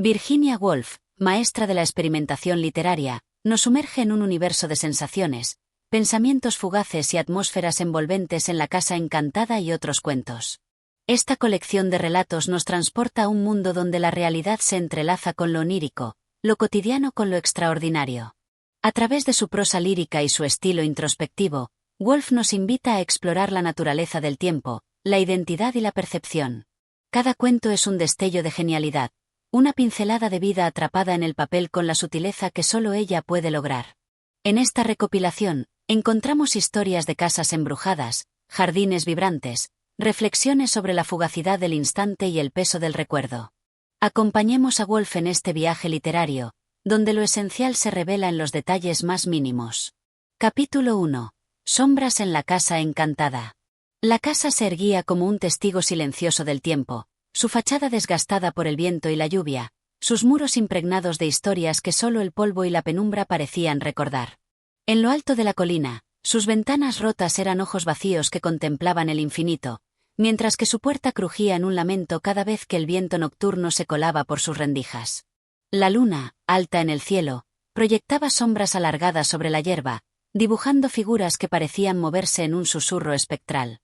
Virginia Woolf, maestra de la experimentación literaria, nos sumerge en un universo de sensaciones, pensamientos fugaces y atmósferas envolventes en La casa encantada y otros cuentos. Esta colección de relatos nos transporta a un mundo donde la realidad se entrelaza con lo onírico, lo cotidiano con lo extraordinario. A través de su prosa lírica y su estilo introspectivo, Woolf nos invita a explorar la naturaleza del tiempo, la identidad y la percepción. Cada cuento es un destello de genialidad, una pincelada de vida atrapada en el papel con la sutileza que solo ella puede lograr. En esta recopilación, encontramos historias de casas embrujadas, jardines vibrantes, reflexiones sobre la fugacidad del instante y el peso del recuerdo. Acompañemos a Woolf en este viaje literario, donde lo esencial se revela en los detalles más mínimos. Capítulo 1. Sombras en la casa encantada. La casa se erguía como un testigo silencioso del tiempo, su fachada desgastada por el viento y la lluvia, sus muros impregnados de historias que solo el polvo y la penumbra parecían recordar. En lo alto de la colina, sus ventanas rotas eran ojos vacíos que contemplaban el infinito, mientras que su puerta crujía en un lamento cada vez que el viento nocturno se colaba por sus rendijas. La luna, alta en el cielo, proyectaba sombras alargadas sobre la hierba, dibujando figuras que parecían moverse en un susurro espectral.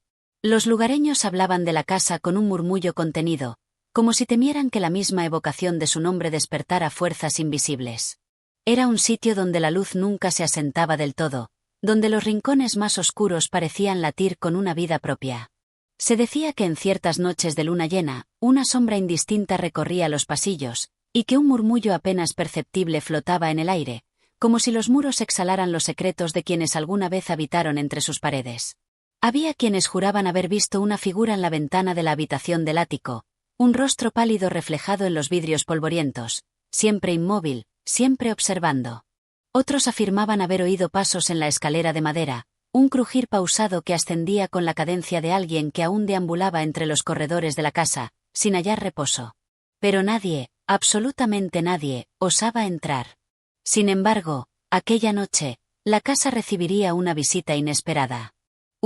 Los lugareños hablaban de la casa con un murmullo contenido, como si temieran que la misma evocación de su nombre despertara fuerzas invisibles. Era un sitio donde la luz nunca se asentaba del todo, donde los rincones más oscuros parecían latir con una vida propia. Se decía que en ciertas noches de luna llena, una sombra indistinta recorría los pasillos, y que un murmullo apenas perceptible flotaba en el aire, como si los muros exhalaran los secretos de quienes alguna vez habitaron entre sus paredes. Había quienes juraban haber visto una figura en la ventana de la habitación del ático, un rostro pálido reflejado en los vidrios polvorientos, siempre inmóvil, siempre observando. Otros afirmaban haber oído pasos en la escalera de madera, un crujir pausado que ascendía con la cadencia de alguien que aún deambulaba entre los corredores de la casa, sin hallar reposo. Pero nadie, absolutamente nadie, osaba entrar. Sin embargo, aquella noche, la casa recibiría una visita inesperada.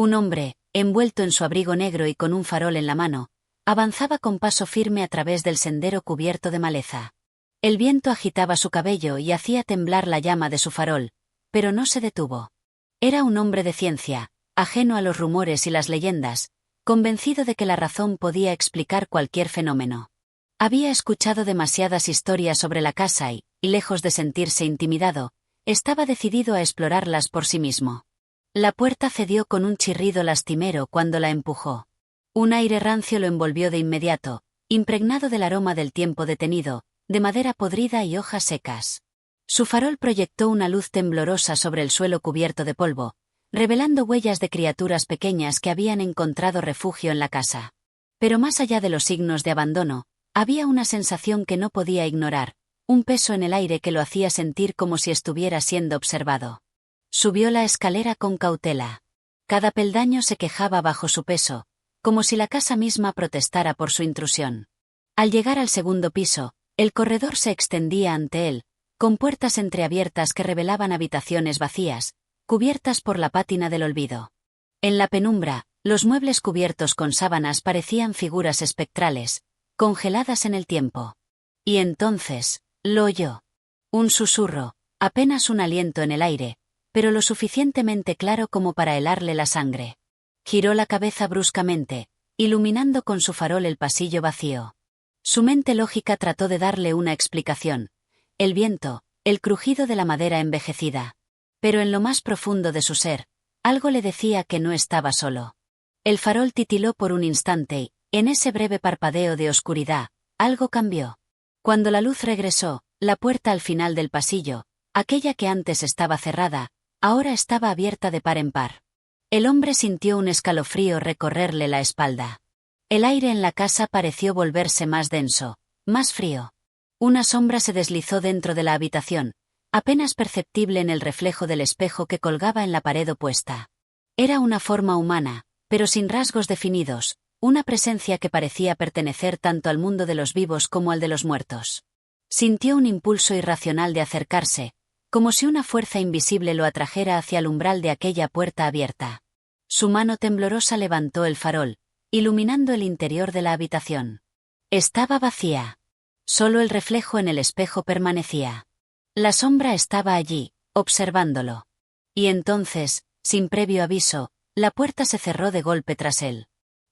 Un hombre, envuelto en su abrigo negro y con un farol en la mano, avanzaba con paso firme a través del sendero cubierto de maleza. El viento agitaba su cabello y hacía temblar la llama de su farol, pero no se detuvo. Era un hombre de ciencia, ajeno a los rumores y las leyendas, convencido de que la razón podía explicar cualquier fenómeno. Había escuchado demasiadas historias sobre la casa y, lejos de sentirse intimidado, estaba decidido a explorarlas por sí mismo. La puerta cedió con un chirrido lastimero cuando la empujó. Un aire rancio lo envolvió de inmediato, impregnado del aroma del tiempo detenido, de madera podrida y hojas secas. Su farol proyectó una luz temblorosa sobre el suelo cubierto de polvo, revelando huellas de criaturas pequeñas que habían encontrado refugio en la casa. Pero más allá de los signos de abandono, había una sensación que no podía ignorar, un peso en el aire que lo hacía sentir como si estuviera siendo observado. Subió la escalera con cautela. Cada peldaño se quejaba bajo su peso, como si la casa misma protestara por su intrusión. Al llegar al segundo piso, el corredor se extendía ante él, con puertas entreabiertas que revelaban habitaciones vacías, cubiertas por la pátina del olvido. En la penumbra, los muebles cubiertos con sábanas parecían figuras espectrales, congeladas en el tiempo. Y entonces, lo oyó. Un susurro, apenas un aliento en el aire, pero lo suficientemente claro como para helarle la sangre. Giró la cabeza bruscamente, iluminando con su farol el pasillo vacío. Su mente lógica trató de darle una explicación. El viento, el crujido de la madera envejecida. Pero en lo más profundo de su ser, algo le decía que no estaba solo. El farol titiló por un instante y, en ese breve parpadeo de oscuridad, algo cambió. Cuando la luz regresó, la puerta al final del pasillo, aquella que antes estaba cerrada, ahora estaba abierta de par en par. El hombre sintió un escalofrío recorrerle la espalda. El aire en la casa pareció volverse más denso, más frío. Una sombra se deslizó dentro de la habitación, apenas perceptible en el reflejo del espejo que colgaba en la pared opuesta. Era una forma humana, pero sin rasgos definidos, una presencia que parecía pertenecer tanto al mundo de los vivos como al de los muertos. Sintió un impulso irracional de acercarse, como si una fuerza invisible lo atrajera hacia el umbral de aquella puerta abierta. Su mano temblorosa levantó el farol, iluminando el interior de la habitación. Estaba vacía. Solo el reflejo en el espejo permanecía. La sombra estaba allí, observándolo. Y entonces, sin previo aviso, la puerta se cerró de golpe tras él.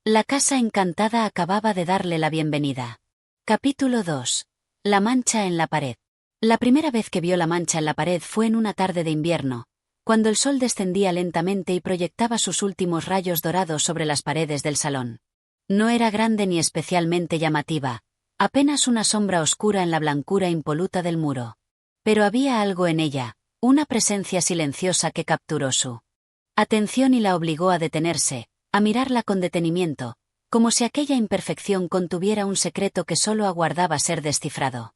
La casa encantada acababa de darle la bienvenida. Capítulo 2. La mancha en la pared. La primera vez que vio la mancha en la pared fue en una tarde de invierno, cuando el sol descendía lentamente y proyectaba sus últimos rayos dorados sobre las paredes del salón. No era grande ni especialmente llamativa, apenas una sombra oscura en la blancura impoluta del muro. Pero había algo en ella, una presencia silenciosa que capturó su atención y la obligó a detenerse, a mirarla con detenimiento, como si aquella imperfección contuviera un secreto que solo aguardaba ser descifrado.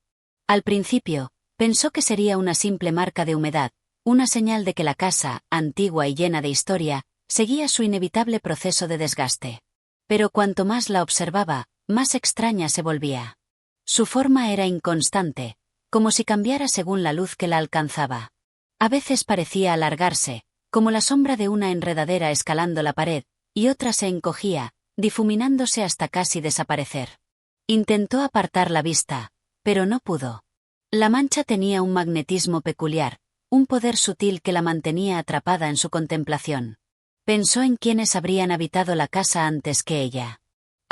Al principio, pensó que sería una simple marca de humedad, una señal de que la casa, antigua y llena de historia, seguía su inevitable proceso de desgaste. Pero cuanto más la observaba, más extraña se volvía. Su forma era inconstante, como si cambiara según la luz que la alcanzaba. A veces parecía alargarse, como la sombra de una enredadera escalando la pared, y otra se encogía, difuminándose hasta casi desaparecer. Intentó apartar la vista, pero no pudo. La mancha tenía un magnetismo peculiar, un poder sutil que la mantenía atrapada en su contemplación. Pensó en quienes habrían habitado la casa antes que ella.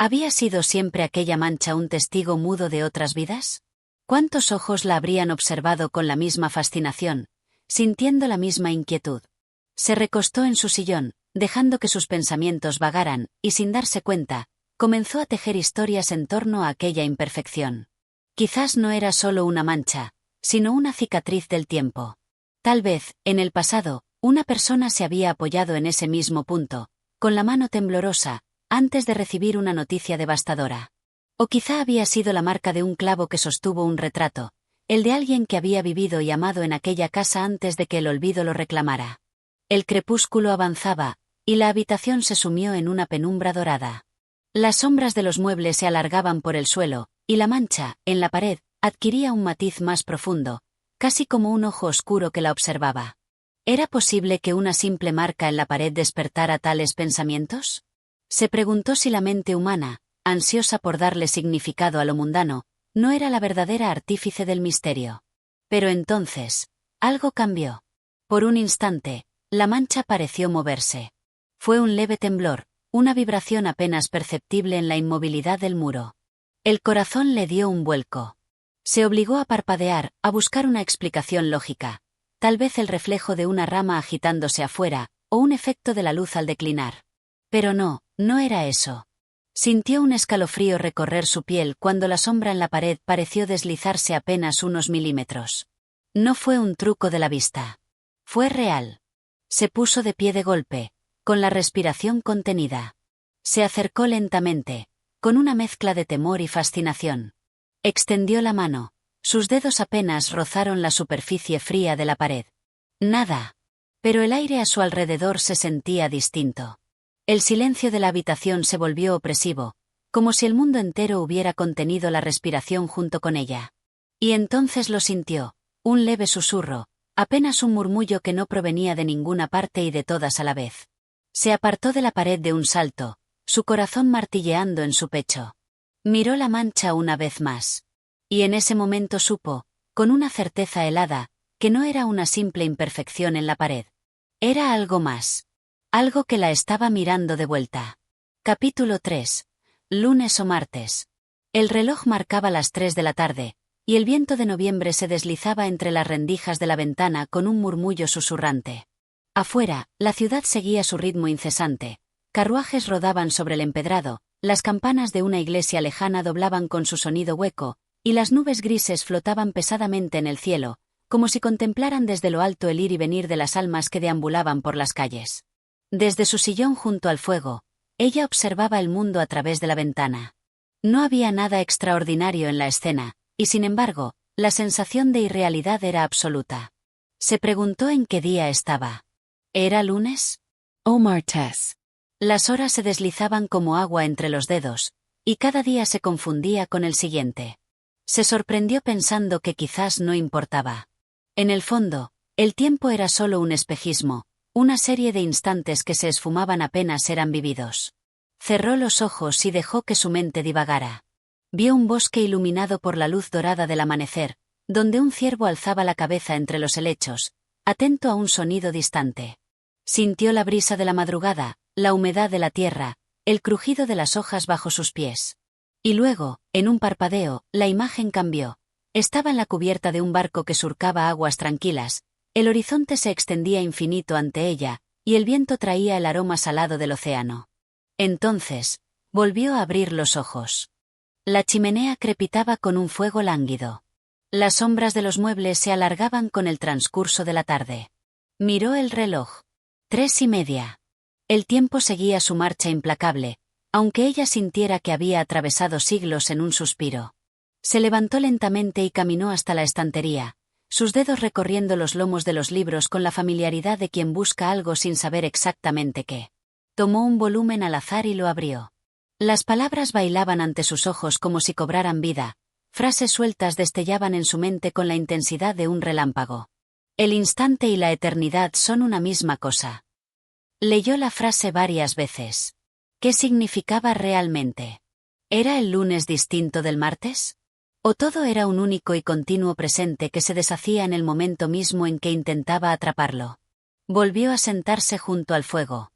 ¿Había sido siempre aquella mancha un testigo mudo de otras vidas? ¿Cuántos ojos la habrían observado con la misma fascinación, sintiendo la misma inquietud? Se recostó en su sillón, dejando que sus pensamientos vagaran, y sin darse cuenta, comenzó a tejer historias en torno a aquella imperfección. Quizás no era solo una mancha, sino una cicatriz del tiempo. Tal vez, en el pasado, una persona se había apoyado en ese mismo punto, con la mano temblorosa, antes de recibir una noticia devastadora. O quizá había sido la marca de un clavo que sostuvo un retrato, el de alguien que había vivido y amado en aquella casa antes de que el olvido lo reclamara. El crepúsculo avanzaba, y la habitación se sumió en una penumbra dorada. Las sombras de los muebles se alargaban por el suelo, y la mancha, en la pared, adquiría un matiz más profundo, casi como un ojo oscuro que la observaba. ¿Era posible que una simple marca en la pared despertara tales pensamientos? Se preguntó si la mente humana, ansiosa por darle significado a lo mundano, no era la verdadera artífice del misterio. Pero entonces, algo cambió. Por un instante, la mancha pareció moverse. Fue un leve temblor, una vibración apenas perceptible en la inmovilidad del muro. El corazón le dio un vuelco. Se obligó a parpadear, a buscar una explicación lógica. Tal vez el reflejo de una rama agitándose afuera, o un efecto de la luz al declinar. Pero no, no era eso. Sintió un escalofrío recorrer su piel cuando la sombra en la pared pareció deslizarse apenas unos milímetros. No fue un truco de la vista. Fue real. Se puso de pie de golpe, con la respiración contenida. Se acercó lentamente, con una mezcla de temor y fascinación. Extendió la mano. Sus dedos apenas rozaron la superficie fría de la pared. Nada. Pero el aire a su alrededor se sentía distinto. El silencio de la habitación se volvió opresivo, como si el mundo entero hubiera contenido la respiración junto con ella. Y entonces lo sintió, un leve susurro, apenas un murmullo que no provenía de ninguna parte y de todas a la vez. Se apartó de la pared de un salto, su corazón martilleando en su pecho. Miró la mancha una vez más. Y en ese momento supo, con una certeza helada, que no era una simple imperfección en la pared. Era algo más. Algo que la estaba mirando de vuelta. Capítulo 3. Lunes o martes. El reloj marcaba las 3 de la tarde, y el viento de noviembre se deslizaba entre las rendijas de la ventana con un murmullo susurrante. Afuera, la ciudad seguía su ritmo incesante. Carruajes rodaban sobre el empedrado, las campanas de una iglesia lejana doblaban con su sonido hueco, y las nubes grises flotaban pesadamente en el cielo, como si contemplaran desde lo alto el ir y venir de las almas que deambulaban por las calles. Desde su sillón junto al fuego, ella observaba el mundo a través de la ventana. No había nada extraordinario en la escena, y sin embargo, la sensación de irrealidad era absoluta. Se preguntó en qué día estaba. ¿Era lunes? ¿O martes? Las horas se deslizaban como agua entre los dedos, y cada día se confundía con el siguiente. Se sorprendió pensando que quizás no importaba. En el fondo, el tiempo era solo un espejismo, una serie de instantes que se esfumaban apenas eran vividos. Cerró los ojos y dejó que su mente divagara. Vio un bosque iluminado por la luz dorada del amanecer, donde un ciervo alzaba la cabeza entre los helechos, atento a un sonido distante. Sintió la brisa de la madrugada, la humedad de la tierra, el crujido de las hojas bajo sus pies. Y luego, en un parpadeo, la imagen cambió. Estaba en la cubierta de un barco que surcaba aguas tranquilas, el horizonte se extendía infinito ante ella, y el viento traía el aroma salado del océano. Entonces, volvió a abrir los ojos. La chimenea crepitaba con un fuego lánguido. Las sombras de los muebles se alargaban con el transcurso de la tarde. Miró el reloj. 3:30. El tiempo seguía su marcha implacable, aunque ella sintiera que había atravesado siglos en un suspiro. Se levantó lentamente y caminó hasta la estantería, sus dedos recorriendo los lomos de los libros con la familiaridad de quien busca algo sin saber exactamente qué. Tomó un volumen al azar y lo abrió. Las palabras bailaban ante sus ojos como si cobraran vida, frases sueltas destellaban en su mente con la intensidad de un relámpago. El instante y la eternidad son una misma cosa. Leyó la frase varias veces. ¿Qué significaba realmente? ¿Era el lunes distinto del martes? ¿O todo era un único y continuo presente que se deshacía en el momento mismo en que intentaba atraparlo? Volvió a sentarse junto al fuego.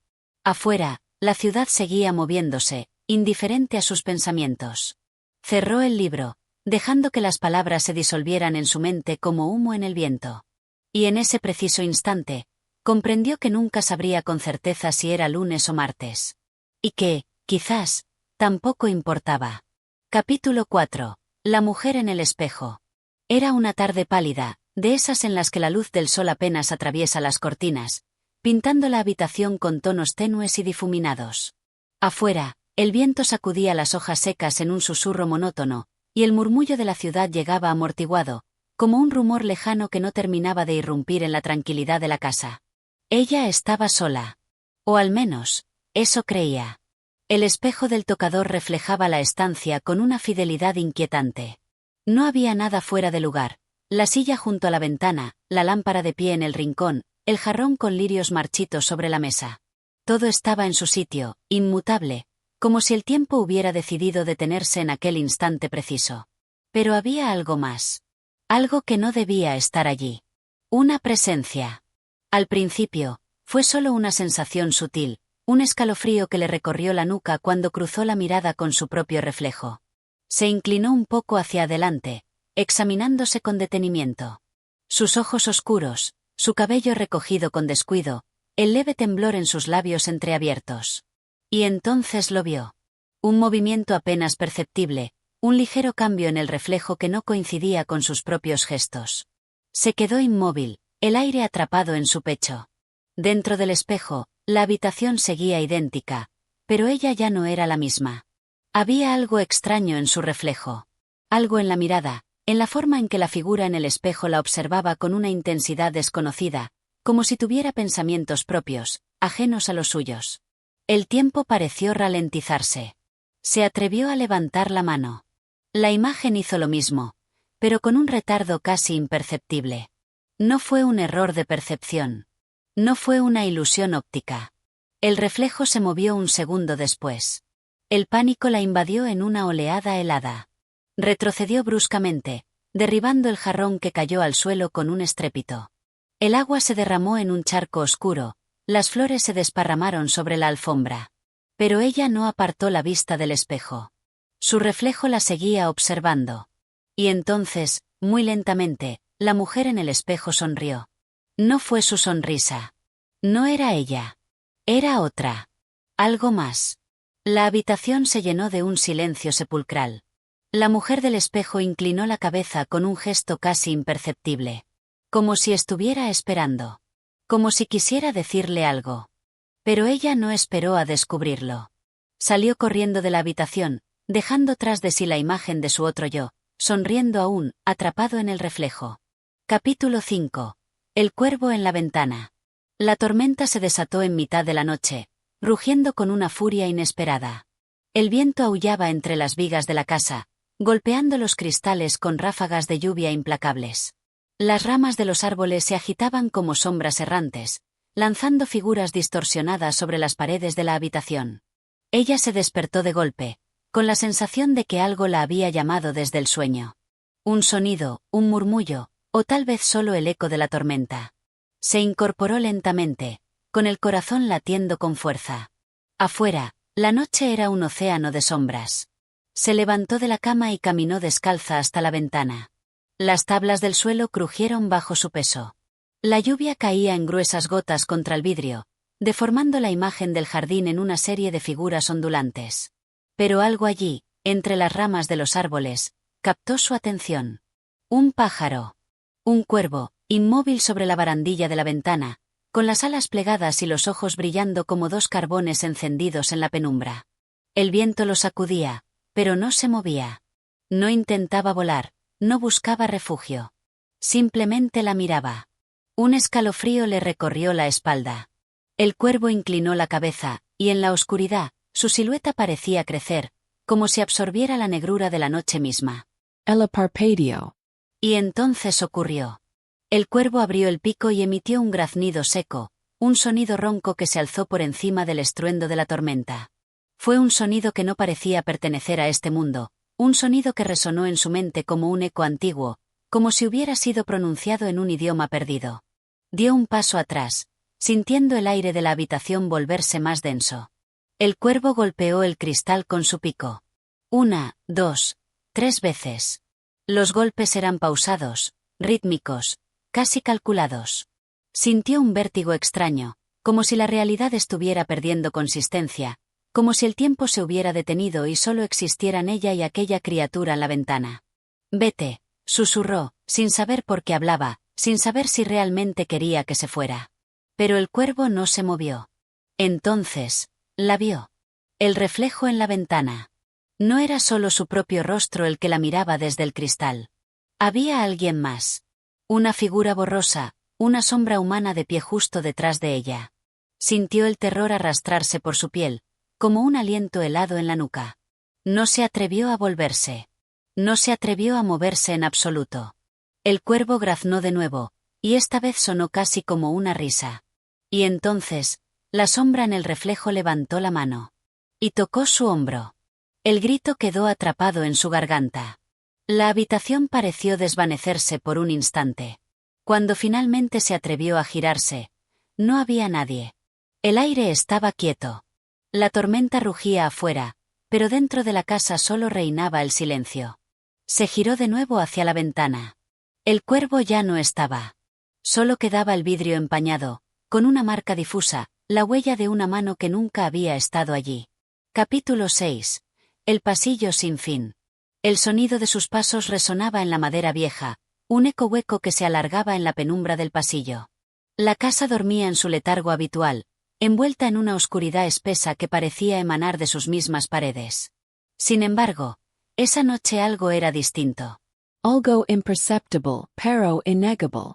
Afuera, la ciudad seguía moviéndose, indiferente a sus pensamientos. Cerró el libro, dejando que las palabras se disolvieran en su mente como humo en el viento. Y en ese preciso instante, comprendió que nunca sabría con certeza si era lunes o martes. Y que, quizás, tampoco importaba. Capítulo 4. La mujer en el espejo. Era una tarde pálida, de esas en las que la luz del sol apenas atraviesa las cortinas, pintando la habitación con tonos tenues y difuminados. Afuera, el viento sacudía las hojas secas en un susurro monótono, y el murmullo de la ciudad llegaba amortiguado, como un rumor lejano que no terminaba de irrumpir en la tranquilidad de la casa. Ella estaba sola. O al menos, eso creía. El espejo del tocador reflejaba la estancia con una fidelidad inquietante. No había nada fuera de lugar. La silla junto a la ventana, la lámpara de pie en el rincón, el jarrón con lirios marchitos sobre la mesa. Todo estaba en su sitio, inmutable, como si el tiempo hubiera decidido detenerse en aquel instante preciso. Pero había algo más. Algo que no debía estar allí. Una presencia. Al principio, fue solo una sensación sutil, un escalofrío que le recorrió la nuca cuando cruzó la mirada con su propio reflejo. Se inclinó un poco hacia adelante, examinándose con detenimiento. Sus ojos oscuros, su cabello recogido con descuido, el leve temblor en sus labios entreabiertos. Y entonces lo vio. Un movimiento apenas perceptible, un ligero cambio en el reflejo que no coincidía con sus propios gestos. Se quedó inmóvil, el aire atrapado en su pecho. Dentro del espejo, la habitación seguía idéntica, pero ella ya no era la misma. Había algo extraño en su reflejo. Algo en la mirada, en la forma en que la figura en el espejo la observaba con una intensidad desconocida, como si tuviera pensamientos propios, ajenos a los suyos. El tiempo pareció ralentizarse. Se atrevió a levantar la mano. La imagen hizo lo mismo, pero con un retardo casi imperceptible. No fue un error de percepción. No fue una ilusión óptica. El reflejo se movió un segundo después. El pánico la invadió en una oleada helada. Retrocedió bruscamente, derribando el jarrón que cayó al suelo con un estrépito. El agua se derramó en un charco oscuro, las flores se desparramaron sobre la alfombra. Pero ella no apartó la vista del espejo. Su reflejo la seguía observando. Y entonces, muy lentamente, la mujer en el espejo sonrió. No fue su sonrisa. No era ella. Era otra. Algo más. La habitación se llenó de un silencio sepulcral. La mujer del espejo inclinó la cabeza con un gesto casi imperceptible. Como si estuviera esperando. Como si quisiera decirle algo. Pero ella no esperó a descubrirlo. Salió corriendo de la habitación, dejando tras de sí la imagen de su otro yo, sonriendo aún, atrapado en el reflejo. Capítulo 5. El cuervo en la ventana. La tormenta se desató en mitad de la noche, rugiendo con una furia inesperada. El viento aullaba entre las vigas de la casa, golpeando los cristales con ráfagas de lluvia implacables. Las ramas de los árboles se agitaban como sombras errantes, lanzando figuras distorsionadas sobre las paredes de la habitación. Ella se despertó de golpe, con la sensación de que algo la había llamado desde el sueño. Un sonido, un murmullo, o tal vez solo el eco de la tormenta. Se incorporó lentamente, con el corazón latiendo con fuerza. Afuera, la noche era un océano de sombras. Se levantó de la cama y caminó descalza hasta la ventana. Las tablas del suelo crujieron bajo su peso. La lluvia caía en gruesas gotas contra el vidrio, deformando la imagen del jardín en una serie de figuras ondulantes. Pero algo allí, entre las ramas de los árboles, captó su atención. Un pájaro. Un cuervo, inmóvil sobre la barandilla de la ventana, con las alas plegadas y los ojos brillando como dos carbones encendidos en la penumbra. El viento lo sacudía, pero no se movía. No intentaba volar, no buscaba refugio. Simplemente la miraba. Un escalofrío le recorrió la espalda. El cuervo inclinó la cabeza, y en la oscuridad, su silueta parecía crecer, como si absorbiera la negrura de la noche misma. El parpadeo. Y entonces ocurrió. El cuervo abrió el pico y emitió un graznido seco, un sonido ronco que se alzó por encima del estruendo de la tormenta. Fue un sonido que no parecía pertenecer a este mundo, un sonido que resonó en su mente como un eco antiguo, como si hubiera sido pronunciado en un idioma perdido. Dio un paso atrás, sintiendo el aire de la habitación volverse más denso. El cuervo golpeó el cristal con su pico. 1, 2, 3 veces. Los golpes eran pausados, rítmicos, casi calculados. Sintió un vértigo extraño, como si la realidad estuviera perdiendo consistencia, como si el tiempo se hubiera detenido y solo existieran ella y aquella criatura en la ventana. «Vete», susurró, sin saber por qué hablaba, sin saber si realmente quería que se fuera. Pero el cuervo no se movió. Entonces, la vio. El reflejo en la ventana. No era solo su propio rostro el que la miraba desde el cristal. Había alguien más. Una figura borrosa, una sombra humana de pie justo detrás de ella. Sintió el terror arrastrarse por su piel, como un aliento helado en la nuca. No se atrevió a volverse. No se atrevió a moverse en absoluto. El cuervo graznó de nuevo, y esta vez sonó casi como una risa. Y entonces, la sombra en el reflejo levantó la mano. Y tocó su hombro. El grito quedó atrapado en su garganta. La habitación pareció desvanecerse por un instante. Cuando finalmente se atrevió a girarse, no había nadie. El aire estaba quieto. La tormenta rugía afuera, pero dentro de la casa solo reinaba el silencio. Se giró de nuevo hacia la ventana. El cuervo ya no estaba. Solo quedaba el vidrio empañado, con una marca difusa, la huella de una mano que nunca había estado allí. Capítulo 6. El pasillo sin fin. El sonido de sus pasos resonaba en la madera vieja, un eco hueco que se alargaba en la penumbra del pasillo. La casa dormía en su letargo habitual, envuelta en una oscuridad espesa que parecía emanar de sus mismas paredes. Sin embargo, esa noche algo era distinto. Algo imperceptible, pero innegable.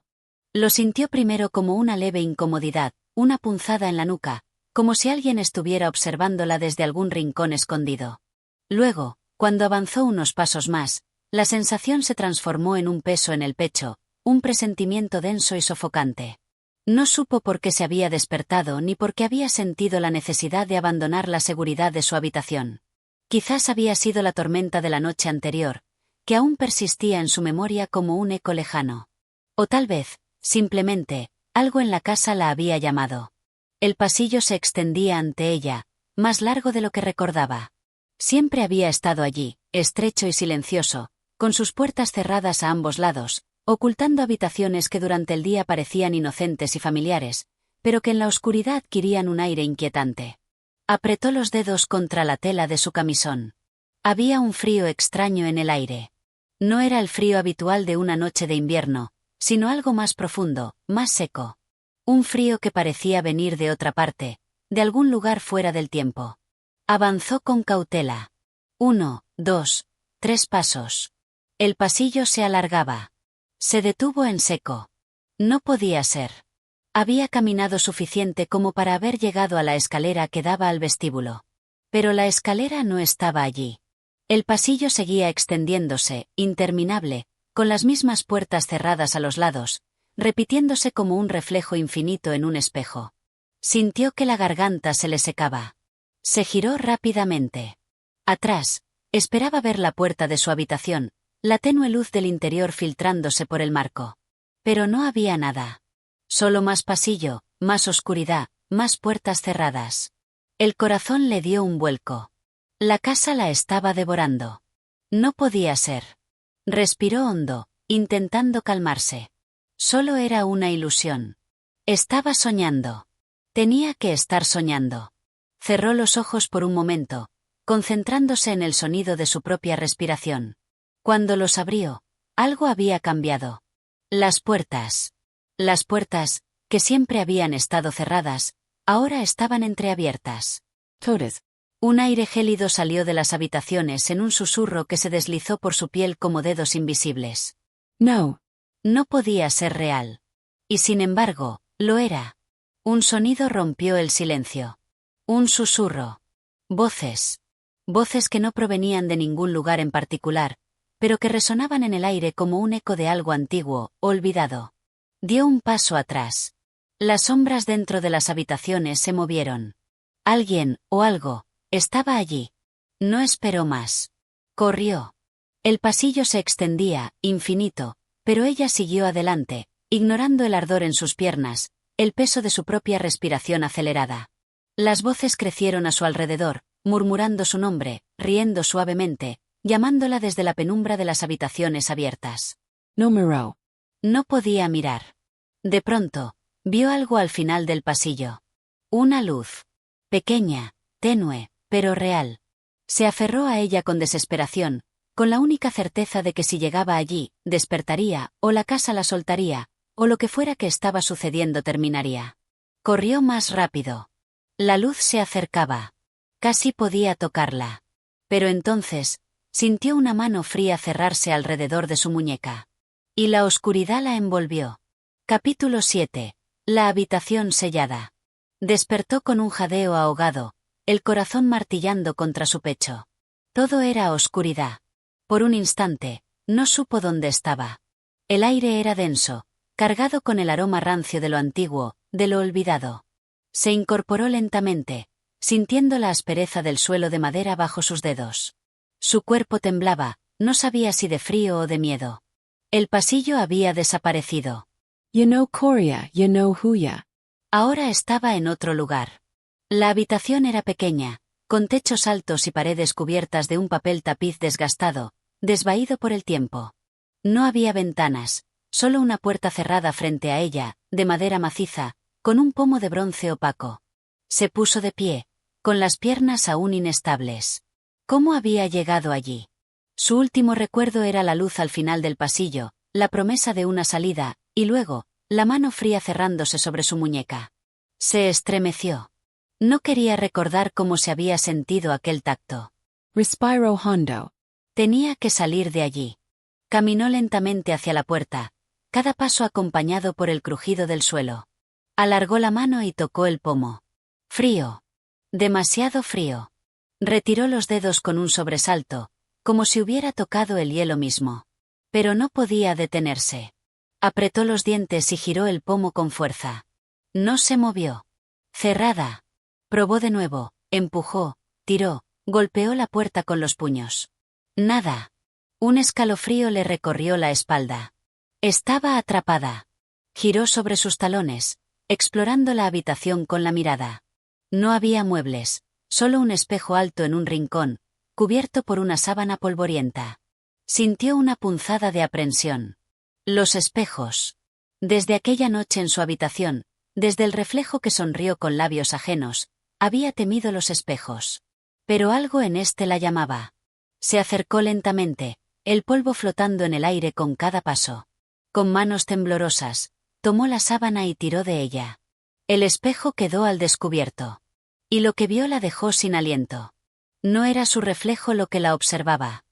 Lo sintió primero como una leve incomodidad, una punzada en la nuca, como si alguien estuviera observándola desde algún rincón escondido. Luego, cuando avanzó unos pasos más, la sensación se transformó en un peso en el pecho, un presentimiento denso y sofocante. No supo por qué se había despertado ni por qué había sentido la necesidad de abandonar la seguridad de su habitación. Quizás había sido la tormenta de la noche anterior, que aún persistía en su memoria como un eco lejano. O tal vez, simplemente, algo en la casa la había llamado. El pasillo se extendía ante ella, más largo de lo que recordaba. Siempre había estado allí, estrecho y silencioso, con sus puertas cerradas a ambos lados, ocultando habitaciones que durante el día parecían inocentes y familiares, pero que en la oscuridad adquirían un aire inquietante. Apretó los dedos contra la tela de su camisón. Había un frío extraño en el aire. No era el frío habitual de una noche de invierno, sino algo más profundo, más seco. Un frío que parecía venir de otra parte, de algún lugar fuera del tiempo. Avanzó con cautela. 1, 2, 3 pasos. El pasillo se alargaba. Se detuvo en seco. No podía ser. Había caminado suficiente como para haber llegado a la escalera que daba al vestíbulo. Pero la escalera no estaba allí. El pasillo seguía extendiéndose, interminable, con las mismas puertas cerradas a los lados, repitiéndose como un reflejo infinito en un espejo. Sintió que la garganta se le secaba. Se giró rápidamente. Atrás, Esperaba ver la puerta de su habitación, la tenue luz del interior filtrándose por el marco. Pero no había nada. Solo más pasillo, más oscuridad, más puertas cerradas. El corazón le dio un vuelco. La casa la estaba devorando. No podía ser. Respiró hondo, intentando calmarse. Solo era una ilusión. Estaba soñando. Tenía que estar soñando. Cerró los ojos por un momento, concentrándose en el sonido de su propia respiración. Cuando los abrió, algo había cambiado. Las puertas, que siempre habían estado cerradas, ahora estaban entreabiertas. Todes. Un aire gélido salió de las habitaciones en un susurro que se deslizó por su piel como dedos invisibles. No. No podía ser real. Y sin embargo, lo era. Un sonido rompió el silencio. Un susurro. Voces. Voces que no provenían de ningún lugar en particular, pero que resonaban en el aire como un eco de algo antiguo, olvidado. Dio un paso atrás. Las sombras dentro de las habitaciones se movieron. Alguien, o algo, estaba allí. No esperó más. Corrió. El pasillo se extendía, infinito, pero ella siguió adelante, ignorando el ardor en sus piernas, el peso de su propia respiración acelerada. Las voces crecieron a su alrededor, murmurando su nombre, riendo suavemente, llamándola desde la penumbra de las habitaciones abiertas. No miró. No podía mirar. De pronto, vio algo al final del pasillo. Una luz. Pequeña, tenue, pero real. Se aferró a ella con desesperación, con la única certeza de que si llegaba allí, despertaría, o la casa la soltaría, o lo que fuera que estaba sucediendo terminaría. Corrió más rápido. La luz se acercaba. Casi podía tocarla. Pero entonces, sintió una mano fría cerrarse alrededor de su muñeca. Y la oscuridad la envolvió. Capítulo 7. La habitación sellada. Despertó con un jadeo ahogado, el corazón martillando contra su pecho. Todo era oscuridad. Por un instante, no supo dónde estaba. El aire era denso, cargado con el aroma rancio de lo antiguo, de lo olvidado. Se incorporó lentamente, sintiendo la aspereza del suelo de madera bajo sus dedos. Su cuerpo temblaba, no sabía si de frío o de miedo. El pasillo había desaparecido. You know Korea, you know Huya. Ahora estaba en otro lugar. La habitación era pequeña, con techos altos y paredes cubiertas de un papel tapiz desgastado, desvaído por el tiempo. No había ventanas, solo una puerta cerrada frente a ella, de madera maciza, con un pomo de bronce opaco. Se puso de pie, con las piernas aún inestables. ¿Cómo había llegado allí? Su último recuerdo era la luz al final del pasillo, la promesa de una salida, y luego, la mano fría cerrándose sobre su muñeca. Se estremeció. No quería recordar cómo se había sentido aquel tacto. Respiro hondo. Tenía que salir de allí. Caminó lentamente hacia la puerta, cada paso acompañado por el crujido del suelo. Alargó la mano y tocó el pomo. Frío. Demasiado frío. Retiró los dedos con un sobresalto, como si hubiera tocado el hielo mismo. Pero no podía detenerse. Apretó los dientes y giró el pomo con fuerza. No se movió. Cerrada. Probó de nuevo, empujó, tiró, golpeó la puerta con los puños. Nada. Un escalofrío le recorrió la espalda. Estaba atrapada. Giró sobre sus talones, explorando la habitación con la mirada. No había muebles, solo un espejo alto en un rincón, cubierto por una sábana polvorienta. Sintió una punzada de aprensión. Los espejos. Desde aquella noche en su habitación, desde el reflejo que sonrió con labios ajenos, había temido los espejos. Pero algo en este la llamaba. Se acercó lentamente, el polvo flotando en el aire con cada paso. Con manos temblorosas, tomó la sábana y tiró de ella. El espejo quedó al descubierto. Y lo que vio la dejó sin aliento. No era su reflejo lo que la observaba.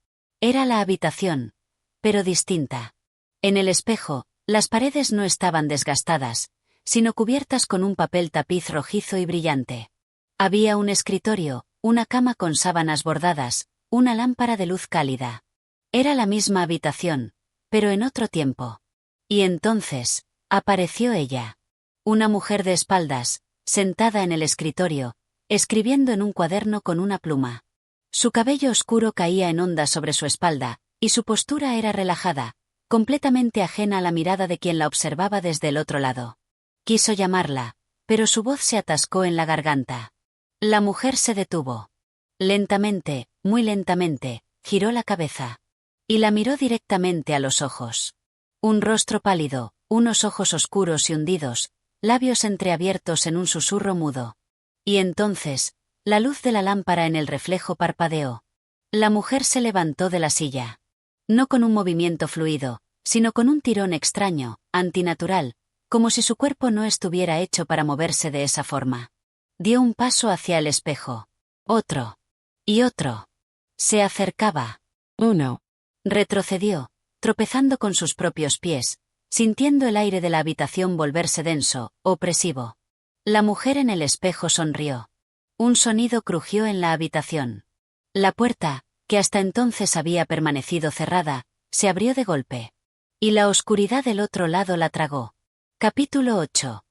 Era la habitación, pero distinta. En el espejo, las paredes no estaban desgastadas, sino cubiertas con un papel tapiz rojizo y brillante. Había un escritorio, una cama con sábanas bordadas, una lámpara de luz cálida. Era la misma habitación, pero en otro tiempo. Y entonces, apareció ella. Una mujer de espaldas, sentada en el escritorio, escribiendo en un cuaderno con una pluma. Su cabello oscuro caía en ondas sobre su espalda, y su postura era relajada, completamente ajena a la mirada de quien la observaba desde el otro lado. Quiso llamarla, pero su voz se atascó en la garganta. La mujer se detuvo. Lentamente, muy lentamente, giró la cabeza. Y la miró directamente a los ojos. Un rostro pálido, unos ojos oscuros y hundidos, labios entreabiertos en un susurro mudo. Y entonces, la luz de la lámpara en el reflejo parpadeó. La mujer se levantó de la silla. No con un movimiento fluido, sino con un tirón extraño, antinatural, como si su cuerpo no estuviera hecho para moverse de esa forma. Dio un paso hacia el espejo. Otro. Y otro. Se acercaba. Uno. Retrocedió, tropezando con sus propios pies, sintiendo el aire de la habitación volverse denso, opresivo. La mujer en el espejo sonrió. Un sonido crujió en la habitación. La puerta, que hasta entonces había permanecido cerrada, se abrió de golpe. Y la oscuridad del otro lado la tragó. Capítulo 8.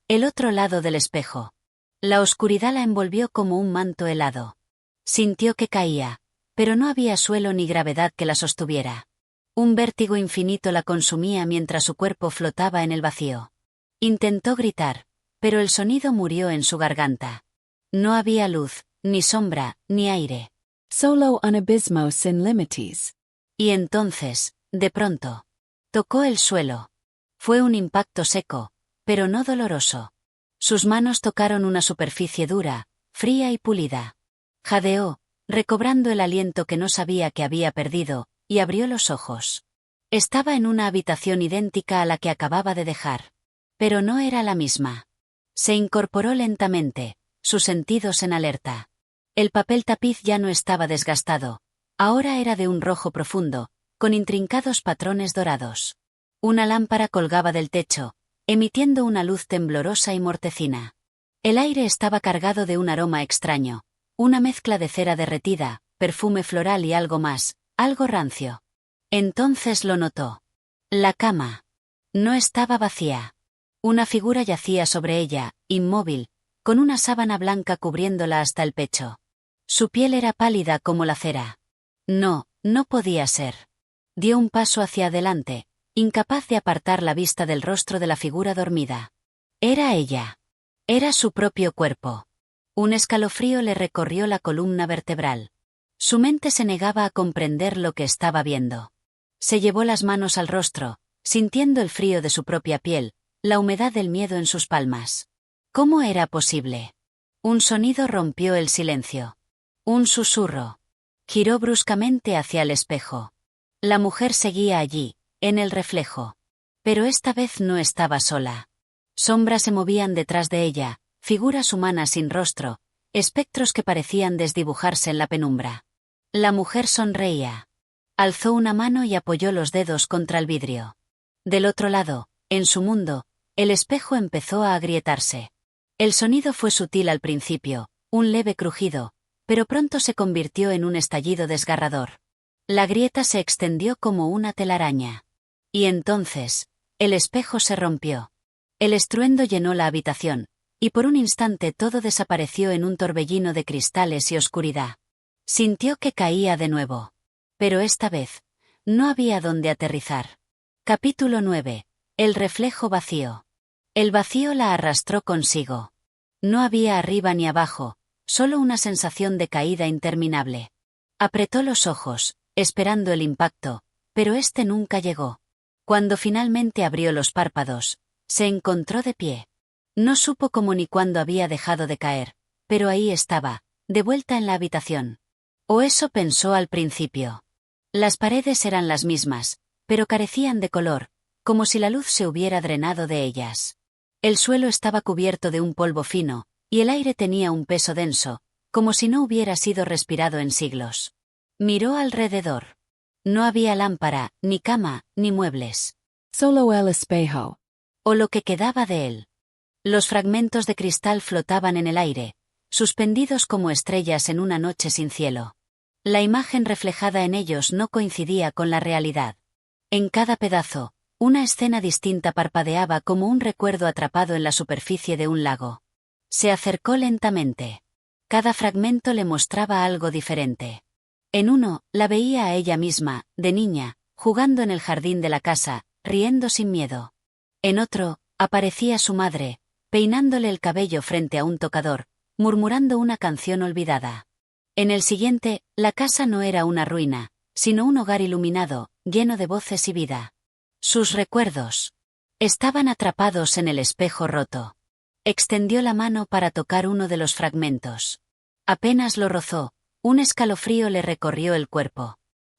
El otro lado del espejo. La oscuridad la envolvió como un manto helado. Sintió que caía, pero no había suelo ni gravedad que la sostuviera. Un vértigo infinito la consumía mientras su cuerpo flotaba en el vacío. Intentó gritar, pero el sonido murió en su garganta. No había luz, ni sombra, ni aire. Solo un abismo sin límites. Y entonces, de pronto, tocó el suelo. Fue un impacto seco, pero no doloroso. Sus manos tocaron una superficie dura, fría y pulida. Jadeó, recobrando el aliento que no sabía que había perdido, y abrió los ojos. Estaba en una habitación idéntica a la que acababa de dejar. Pero no era la misma. Se incorporó lentamente, sus sentidos en alerta. El papel tapiz ya no estaba desgastado. Ahora era de un rojo profundo, con intrincados patrones dorados. Una lámpara colgaba del techo, emitiendo una luz temblorosa y mortecina. El aire estaba cargado de un aroma extraño, una mezcla de cera derretida, perfume floral y algo más, algo rancio. Entonces lo notó. La cama. No estaba vacía. Una figura yacía sobre ella, inmóvil, con una sábana blanca cubriéndola hasta el pecho. Su piel era pálida como la cera. No, no podía ser. Dio un paso hacia adelante, incapaz de apartar la vista del rostro de la figura dormida. Era ella. Era su propio cuerpo. Un escalofrío le recorrió la columna vertebral. Su mente se negaba a comprender lo que estaba viendo. Se llevó las manos al rostro, sintiendo el frío de su propia piel, la humedad del miedo en sus palmas. ¿Cómo era posible? Un sonido rompió el silencio. Un susurro. Giró bruscamente hacia el espejo. La mujer seguía allí, en el reflejo. Pero esta vez no estaba sola. Sombras se movían detrás de ella, figuras humanas sin rostro, espectros que parecían desdibujarse en la penumbra. La mujer sonreía. Alzó una mano y apoyó los dedos contra el vidrio. Del otro lado, en su mundo, el espejo empezó a agrietarse. El sonido fue sutil al principio, un leve crujido, pero pronto se convirtió en un estallido desgarrador. La grieta se extendió como una telaraña. Y entonces, el espejo se rompió. El estruendo llenó la habitación, y por un instante todo desapareció en un torbellino de cristales y oscuridad. Sintió que caía de nuevo. Pero esta vez, no había dónde aterrizar. Capítulo 9. El reflejo vacío. El vacío la arrastró consigo. No había arriba ni abajo, solo una sensación de caída interminable. Apretó los ojos, esperando el impacto, pero este nunca llegó. Cuando finalmente abrió los párpados, se encontró de pie. No supo cómo ni cuándo había dejado de caer, pero ahí estaba, de vuelta en la habitación. O eso pensó al principio. Las paredes eran las mismas, pero carecían de color, como si la luz se hubiera drenado de ellas. El suelo estaba cubierto de un polvo fino, y el aire tenía un peso denso, como si no hubiera sido respirado en siglos. Miró alrededor. No había lámpara, ni cama, ni muebles. Solo el espejo. O lo que quedaba de él. Los fragmentos de cristal flotaban en el aire, suspendidos como estrellas en una noche sin cielo. La imagen reflejada en ellos no coincidía con la realidad. En cada pedazo, una escena distinta parpadeaba como un recuerdo atrapado en la superficie de un lago. Se acercó lentamente. Cada fragmento le mostraba algo diferente. En uno, la veía a ella misma, de niña, jugando en el jardín de la casa, riendo sin miedo. En otro, aparecía su madre, peinándole el cabello frente a un tocador, murmurando una canción olvidada. En el siguiente, la casa no era una ruina, sino un hogar iluminado, lleno de voces y vida. Sus recuerdos estaban atrapados en el espejo roto. Extendió la mano para tocar uno de los fragmentos. Apenas lo rozó, un escalofrío le recorrió el cuerpo.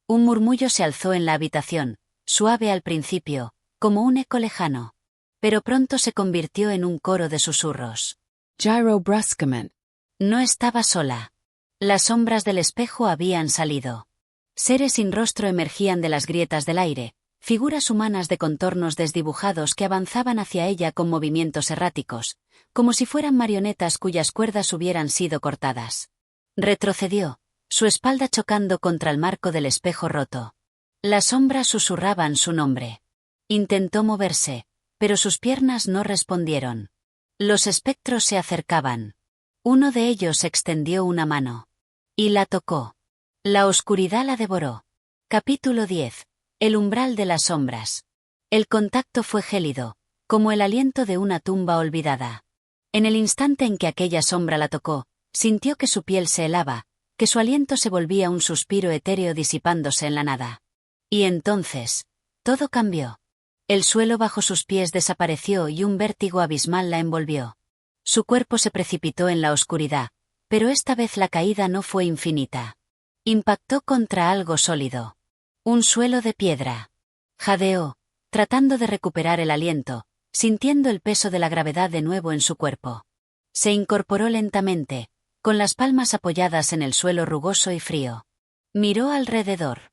Un murmullo se alzó en la habitación, suave al principio, como un eco lejano. Pero pronto se convirtió en un coro de susurros. Gyro bruscament. No estaba sola. Las sombras del espejo habían salido. Seres sin rostro emergían de las grietas del aire, figuras humanas de contornos desdibujados que avanzaban hacia ella con movimientos erráticos, como si fueran marionetas cuyas cuerdas hubieran sido cortadas. Retrocedió, su espalda chocando contra el marco del espejo roto. Las sombras susurraban su nombre. Intentó moverse, pero sus piernas no respondieron. Los espectros se acercaban. Uno de ellos extendió una mano. Y la tocó. La oscuridad la devoró. Capítulo 10. El umbral de las sombras. El contacto fue gélido, como el aliento de una tumba olvidada. En el instante en que aquella sombra la tocó, sintió que su piel se helaba, que su aliento se volvía un suspiro etéreo disipándose en la nada. Y entonces, todo cambió. El suelo bajo sus pies desapareció y un vértigo abismal la envolvió. Su cuerpo se precipitó en la oscuridad, pero esta vez la caída no fue infinita. Impactó contra algo sólido. Un suelo de piedra. Jadeó, tratando de recuperar el aliento, sintiendo el peso de la gravedad de nuevo en su cuerpo. Se incorporó lentamente, con las palmas apoyadas en el suelo rugoso y frío. Miró alrededor.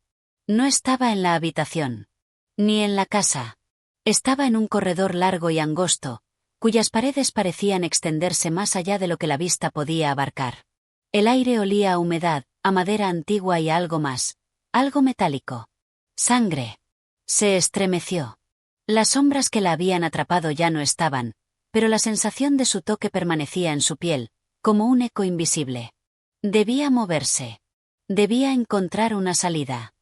No estaba en la habitación. Ni en la casa. Estaba en un corredor largo y angosto, cuyas paredes parecían extenderse más allá de lo que la vista podía abarcar. El aire olía a humedad, a madera antigua y a algo más. Algo metálico. Sangre. Se estremeció. Las sombras que la habían atrapado ya no estaban, pero la sensación de su toque permanecía en su piel, como un eco invisible. Debía moverse. Debía encontrar una salida.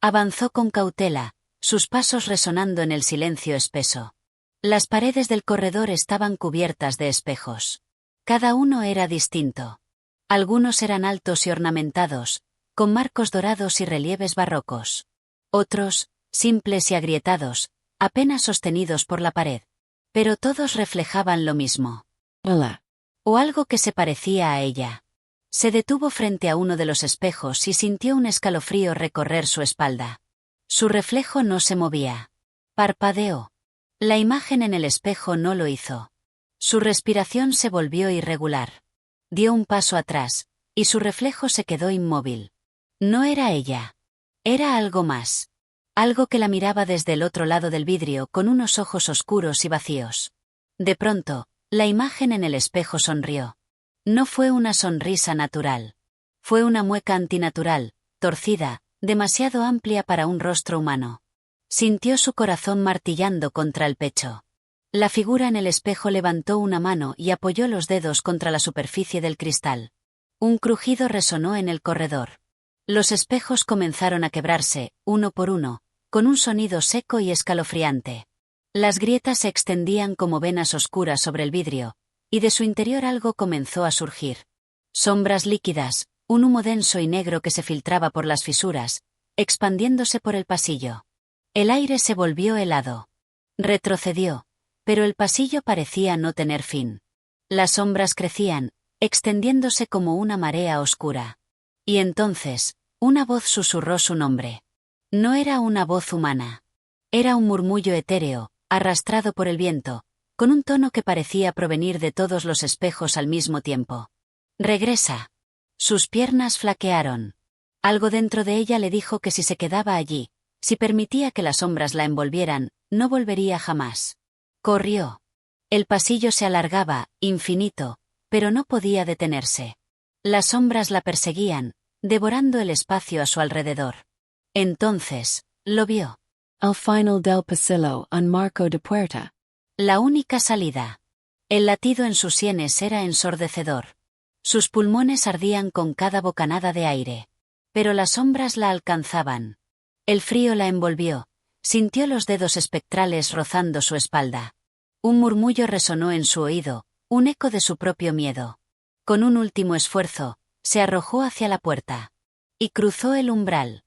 Avanzó con cautela, sus pasos resonando en el silencio espeso. Las paredes del corredor estaban cubiertas de espejos. Cada uno era distinto. Algunos eran altos y ornamentados, con marcos dorados y relieves barrocos. Otros, simples y agrietados, apenas sostenidos por la pared. Pero todos reflejaban lo mismo. Hola. O algo que se parecía a ella. Se detuvo frente a uno de los espejos y sintió un escalofrío recorrer su espalda. Su reflejo no se movía. Parpadeó. La imagen en el espejo no lo hizo. Su respiración se volvió irregular. Dio un paso atrás, y su reflejo se quedó inmóvil. No era ella. Era algo más. Algo que la miraba desde el otro lado del vidrio con unos ojos oscuros y vacíos. De pronto, la imagen en el espejo sonrió. No fue una sonrisa natural. Fue una mueca antinatural, torcida, demasiado amplia para un rostro humano. Sintió su corazón martillando contra el pecho. La figura en el espejo levantó una mano y apoyó los dedos contra la superficie del cristal. Un crujido resonó en el corredor. Los espejos comenzaron a quebrarse, uno por uno, con un sonido seco y escalofriante. Las grietas se extendían como venas oscuras sobre el vidrio, y de su interior algo comenzó a surgir. Sombras líquidas, un humo denso y negro que se filtraba por las fisuras, expandiéndose por el pasillo. El aire se volvió helado. Retrocedió, pero el pasillo parecía no tener fin. Las sombras crecían, extendiéndose como una marea oscura. Y entonces, una voz susurró su nombre. No era una voz humana. Era un murmullo etéreo, arrastrado por el viento, con un tono que parecía provenir de todos los espejos al mismo tiempo. Regresa. Sus piernas flaquearon. Algo dentro de ella le dijo que si se quedaba allí, si permitía que las sombras la envolvieran, no volvería jamás. Corrió. El pasillo se alargaba, infinito, pero no podía detenerse. Las sombras la perseguían, devorando el espacio a su alrededor. Entonces, lo vio. El final del pasillo en Marco de Puerta. La única salida. El latido en sus sienes era ensordecedor. Sus pulmones ardían con cada bocanada de aire. Pero las sombras la alcanzaban. El frío la envolvió. Sintió los dedos espectrales rozando su espalda. Un murmullo resonó en su oído, un eco de su propio miedo. Con un último esfuerzo, se arrojó hacia la puerta. Y cruzó el umbral.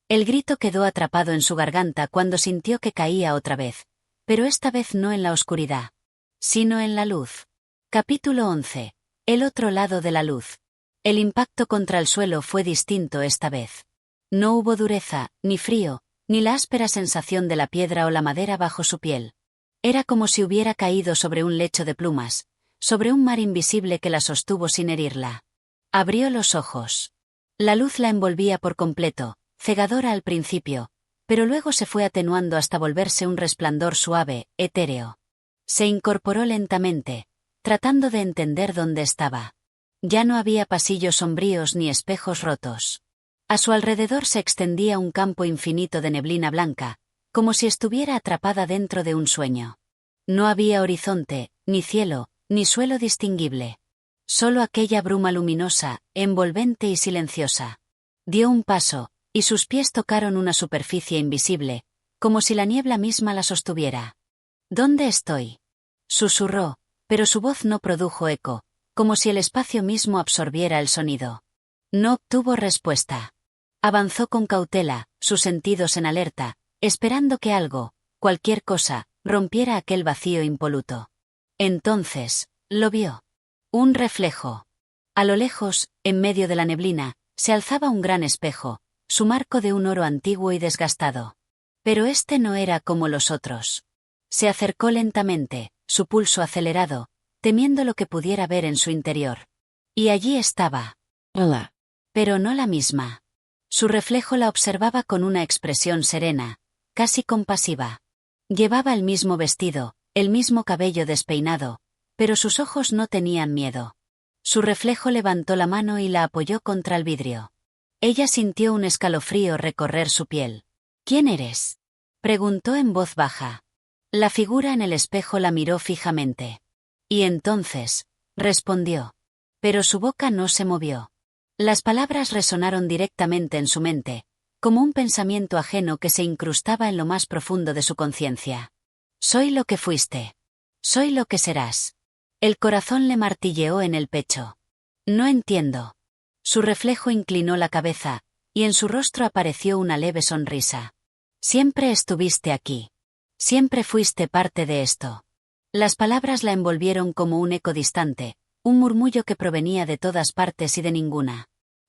El grito quedó atrapado en su garganta cuando sintió que caía otra vez, pero esta vez no en la oscuridad, sino en la luz. Capítulo 11. El otro lado de la luz. El impacto contra el suelo fue distinto esta vez. No hubo dureza, ni frío, ni la áspera sensación de la piedra o la madera bajo su piel. Era como si hubiera caído sobre un lecho de plumas, sobre un mar invisible que la sostuvo sin herirla. Abrió los ojos. La luz la envolvía por completo, cegadora al principio, pero luego se fue atenuando hasta volverse un resplandor suave, etéreo. Se incorporó lentamente, tratando de entender dónde estaba. Ya no había pasillos sombríos ni espejos rotos. A su alrededor se extendía un campo infinito de neblina blanca, como si estuviera atrapada dentro de un sueño. No había horizonte, ni cielo, ni suelo distinguible. Solo aquella bruma luminosa, envolvente y silenciosa. Dio un paso, y sus pies tocaron una superficie invisible, como si la niebla misma la sostuviera. ¿Dónde estoy?, susurró, pero su voz no produjo eco, como si el espacio mismo absorbiera el sonido. No obtuvo respuesta. Avanzó con cautela, sus sentidos en alerta, esperando que algo, cualquier cosa, rompiera aquel vacío impoluto. Entonces, lo vio. Un reflejo. A lo lejos, en medio de la neblina, se alzaba un gran espejo, su marco de un oro antiguo y desgastado. Pero este no era como los otros. Se acercó lentamente, su pulso acelerado, temiendo lo que pudiera ver en su interior. Y allí estaba. Ella. Pero no la misma. Su reflejo la observaba con una expresión serena, casi compasiva. Llevaba el mismo vestido, el mismo cabello despeinado, pero sus ojos no tenían miedo. Su reflejo levantó la mano y la apoyó contra el vidrio. Ella sintió un escalofrío recorrer su piel. ¿Quién eres?, preguntó en voz baja. La figura en el espejo la miró fijamente. Y entonces, respondió. Pero su boca no se movió. Las palabras resonaron directamente en su mente, como un pensamiento ajeno que se incrustaba en lo más profundo de su conciencia. Soy lo que fuiste. Soy lo que serás. El corazón le martilleó en el pecho. No entiendo. Su reflejo inclinó la cabeza, y en su rostro apareció una leve sonrisa. Siempre estuviste aquí. Siempre fuiste parte de esto. Las palabras la envolvieron como un eco distante, un murmullo que provenía de todas partes y de ninguna.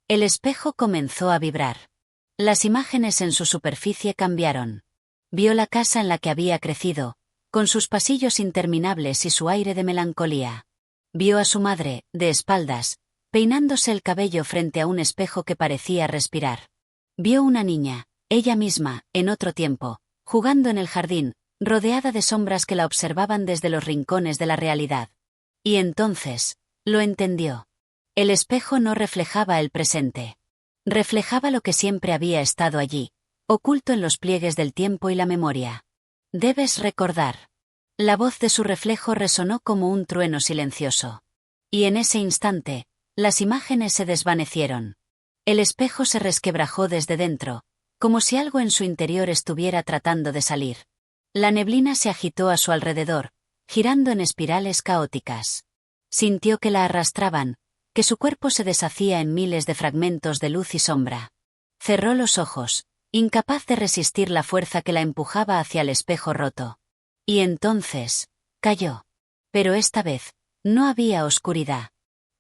El espejo comenzó a vibrar. Las imágenes en su superficie cambiaron. Vio la casa en la que había crecido, con sus pasillos interminables y su aire de melancolía. Vio a su madre, de espaldas, peinándose el cabello frente a un espejo que parecía respirar. Vio una niña, ella misma, en otro tiempo, jugando en el jardín, rodeada de sombras que la observaban desde los rincones de la realidad. Y entonces, lo entendió. El espejo no reflejaba el presente. Reflejaba lo que siempre había estado allí, oculto en los pliegues del tiempo y la memoria. Debes recordar. La voz de su reflejo resonó como un trueno silencioso. Y en ese instante, las imágenes se desvanecieron. El espejo se resquebrajó desde dentro, como si algo en su interior estuviera tratando de salir. La neblina se agitó a su alrededor, girando en espirales caóticas. Sintió que la arrastraban, que su cuerpo se deshacía en miles de fragmentos de luz y sombra. Cerró los ojos, incapaz de resistir la fuerza que la empujaba hacia el espejo roto. Y entonces, cayó. Pero esta vez, no había oscuridad.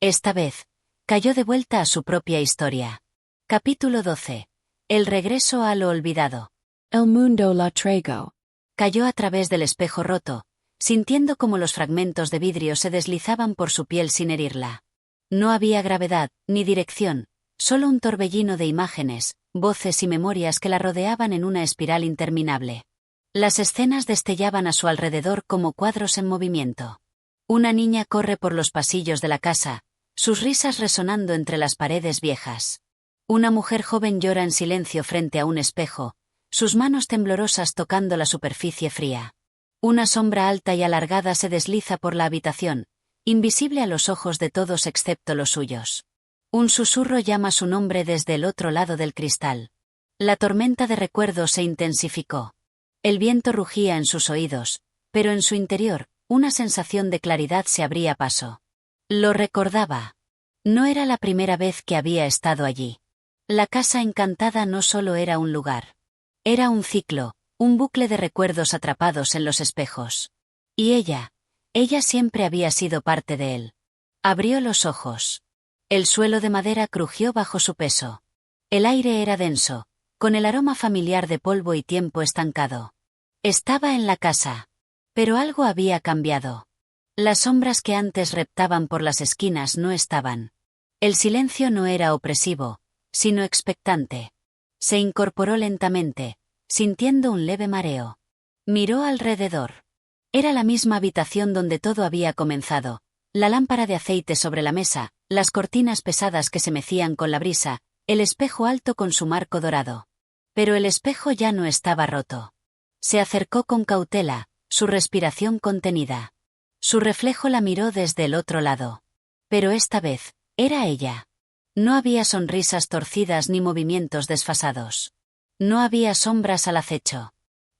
Esta vez, cayó de vuelta a su propia historia. Capítulo 12. El regreso a lo olvidado. El mundo la traigo. Cayó a través del espejo roto, sintiendo como los fragmentos de vidrio se deslizaban por su piel sin herirla. No había gravedad, ni dirección, solo un torbellino de imágenes, voces y memorias que la rodeaban en una espiral interminable. Las escenas destellaban a su alrededor como cuadros en movimiento. Una niña corre por los pasillos de la casa, sus risas resonando entre las paredes viejas. Una mujer joven llora en silencio frente a un espejo, sus manos temblorosas tocando la superficie fría. Una sombra alta y alargada se desliza por la habitación, invisible a los ojos de todos excepto los suyos. Un susurro llama su nombre desde el otro lado del cristal. La tormenta de recuerdos se intensificó. El viento rugía en sus oídos, pero en su interior, una sensación de claridad se abría paso. Lo recordaba. No era la primera vez que había estado allí. La casa encantada no solo era un lugar. Era un ciclo, un bucle de recuerdos atrapados en los espejos. Y ella siempre había sido parte de él. Abrió los ojos. El suelo de madera crujió bajo su peso. El aire era denso, con el aroma familiar de polvo y tiempo estancado. Estaba en la casa. Pero algo había cambiado. Las sombras que antes reptaban por las esquinas no estaban. El silencio no era opresivo, sino expectante. Se incorporó lentamente, sintiendo un leve mareo. Miró alrededor. Era la misma habitación donde todo había comenzado. La lámpara de aceite sobre la mesa, las cortinas pesadas que se mecían con la brisa, el espejo alto con su marco dorado. Pero el espejo ya no estaba roto. Se acercó con cautela, su respiración contenida. Su reflejo la miró desde el otro lado. Pero esta vez, era ella. No había sonrisas torcidas ni movimientos desfasados. No había sombras al acecho.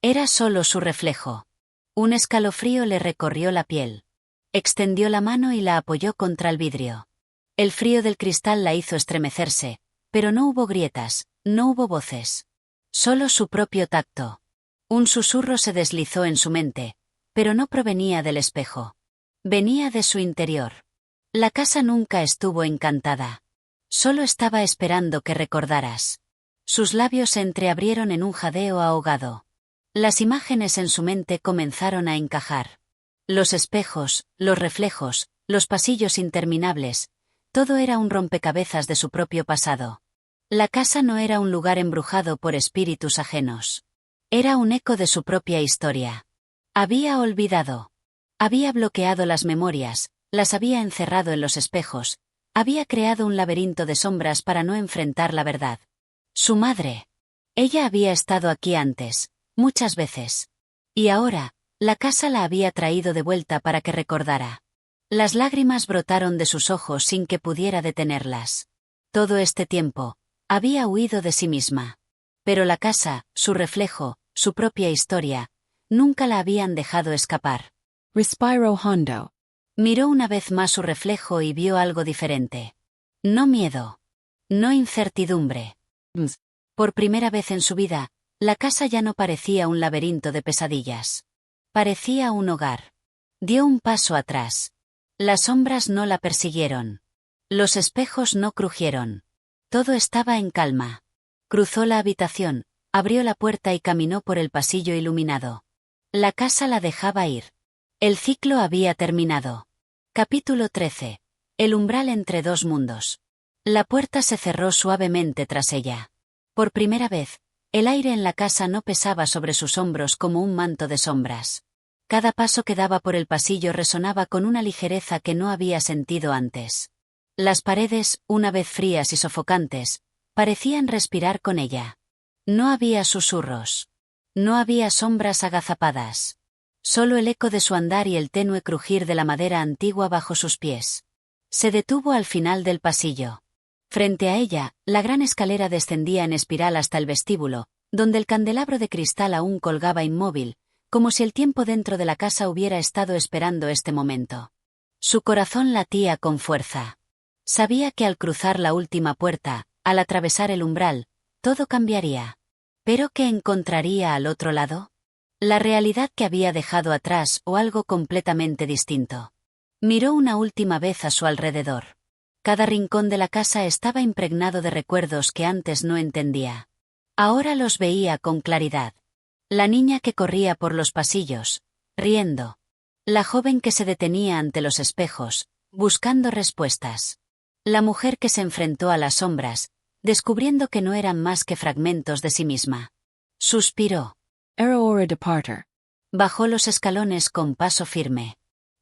Era solo su reflejo. Un escalofrío le recorrió la piel. Extendió la mano y la apoyó contra el vidrio. El frío del cristal la hizo estremecerse, pero no hubo grietas, no hubo voces. Solo su propio tacto. Un susurro se deslizó en su mente, pero no provenía del espejo. Venía de su interior. La casa nunca estuvo encantada. Solo estaba esperando que recordaras. Sus labios se entreabrieron en un jadeo ahogado. Las imágenes en su mente comenzaron a encajar. Los espejos, los reflejos, los pasillos interminables, todo era un rompecabezas de su propio pasado. La casa no era un lugar embrujado por espíritus ajenos. Era un eco de su propia historia. Había olvidado. Había bloqueado las memorias, las había encerrado en los espejos, había creado un laberinto de sombras para no enfrentar la verdad. Su madre. Ella había estado aquí antes, muchas veces. Y ahora, la casa la había traído de vuelta para que recordara. Las lágrimas brotaron de sus ojos sin que pudiera detenerlas. Todo este tiempo, había huido de sí misma. Pero la casa, su reflejo, su propia historia, nunca la habían dejado escapar. Respiro hondo. Miró una vez más su reflejo y vio algo diferente. No miedo. No incertidumbre. Por primera vez en su vida, la casa ya no parecía un laberinto de pesadillas. Parecía un hogar. Dio un paso atrás. Las sombras no la persiguieron. Los espejos no crujieron. Todo estaba en calma. Cruzó la habitación, abrió la puerta y caminó por el pasillo iluminado. La casa la dejaba ir. El ciclo había terminado. Capítulo 13. El umbral entre dos mundos. La puerta se cerró suavemente tras ella. Por primera vez, el aire en la casa no pesaba sobre sus hombros como un manto de sombras. Cada paso que daba por el pasillo resonaba con una ligereza que no había sentido antes. Las paredes, una vez frías y sofocantes, parecían respirar con ella. No había susurros. No había sombras agazapadas. Solo el eco de su andar y el tenue crujir de la madera antigua bajo sus pies. Se detuvo al final del pasillo. Frente a ella, la gran escalera descendía en espiral hasta el vestíbulo, donde el candelabro de cristal aún colgaba inmóvil, como si el tiempo dentro de la casa hubiera estado esperando este momento. Su corazón latía con fuerza. Sabía que al cruzar la última puerta, al atravesar el umbral, todo cambiaría. ¿Pero qué encontraría al otro lado? La realidad que había dejado atrás o algo completamente distinto. Miró una última vez a su alrededor. Cada rincón de la casa estaba impregnado de recuerdos que antes no entendía. Ahora los veía con claridad. La niña que corría por los pasillos, riendo. La joven que se detenía ante los espejos, buscando respuestas. La mujer que se enfrentó a las sombras, descubriendo que no eran más que fragmentos de sí misma. Suspiró. Era hora de partir. Bajó los escalones con paso firme.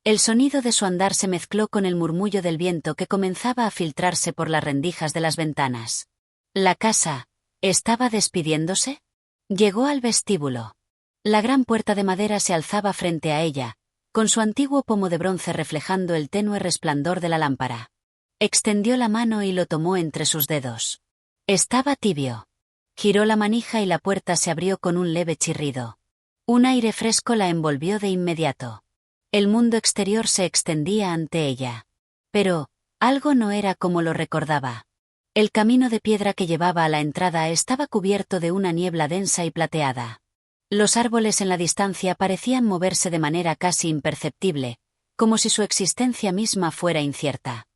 El sonido de su andar se mezcló con el murmullo del viento que comenzaba a filtrarse por las rendijas de las ventanas. ¿La casa estaba despidiéndose? Llegó al vestíbulo. La gran puerta de madera se alzaba frente a ella, con su antiguo pomo de bronce reflejando el tenue resplandor de la lámpara. Extendió la mano y lo tomó entre sus dedos. Estaba tibio. Giró la manija y la puerta se abrió con un leve chirrido. Un aire fresco la envolvió de inmediato. El mundo exterior se extendía ante ella. Pero algo no era como lo recordaba. El camino de piedra que llevaba a la entrada estaba cubierto de una niebla densa y plateada. Los árboles en la distancia parecían moverse de manera casi imperceptible, como si su existencia misma fuera incierta.